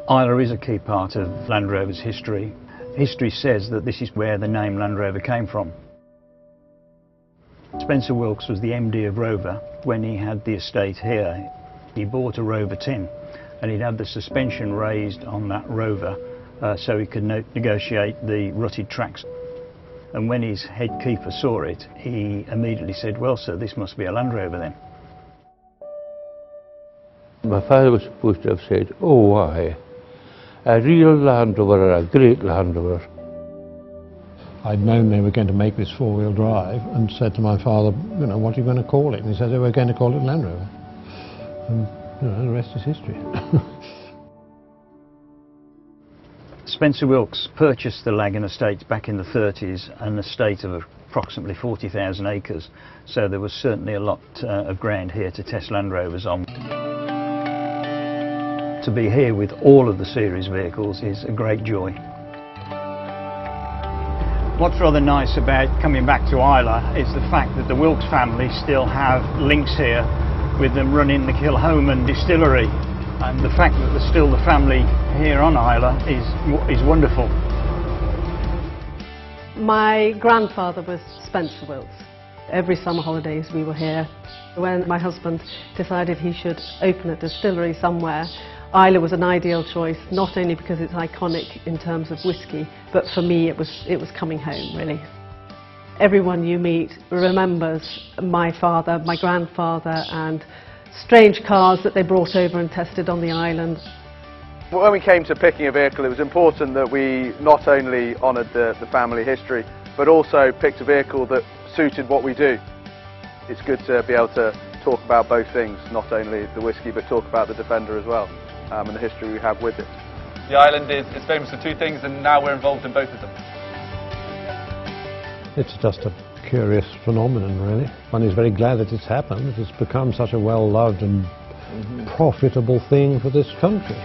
Islay is a key part of Land Rover's history. History says that this is where the name Land Rover came from. Spencer Wilkes was the MD of Rover when he had the estate here. He bought a Rover tin and he'd had the suspension raised on that Rover so he could negotiate the rutted tracks. And when his head keeper saw it, he immediately said, "Well, sir, this must be a Land Rover then." My father was supposed to have said, "Oh, why? A real Land Rover, a great Land Rover." I'd known they were going to make this four-wheel drive and said to my father, "You know, what are you going to call it?" And he said, "We're going to call it Land Rover." And, you know, the rest is history. Spencer Wilkes purchased the Lagan estate back in the 30s, an estate of approximately 40,000 acres, so there was certainly a lot of ground here to test Land Rovers on. To be here with all of the series vehicles is a great joy. What's rather nice about coming back to Islay is the fact that the Wilkes family still have links here with them running the Kilhoman distillery, and the fact that there's still the family here on Islay is wonderful. My grandfather was Spencer Wilkes. Every summer holidays we were here. When my husband decided he should open a distillery somewhere, Islay was an ideal choice, not only because it's iconic in terms of whisky, but for me it was coming home, really. Everyone you meet remembers my father, my grandfather, and strange cars that they brought over and tested on the island. When we came to picking a vehicle, it was important that we not only honoured the family history, but also picked a vehicle that suited what we do. It's good to be able to talk about both things, not only the whisky, but talk about the Defender as well, and the history we have with it. The island is famous for two things, and now we're involved in both of them. It's just a curious phenomenon, really. One is very glad that it's happened. It's become such a well-loved and profitable thing for this country.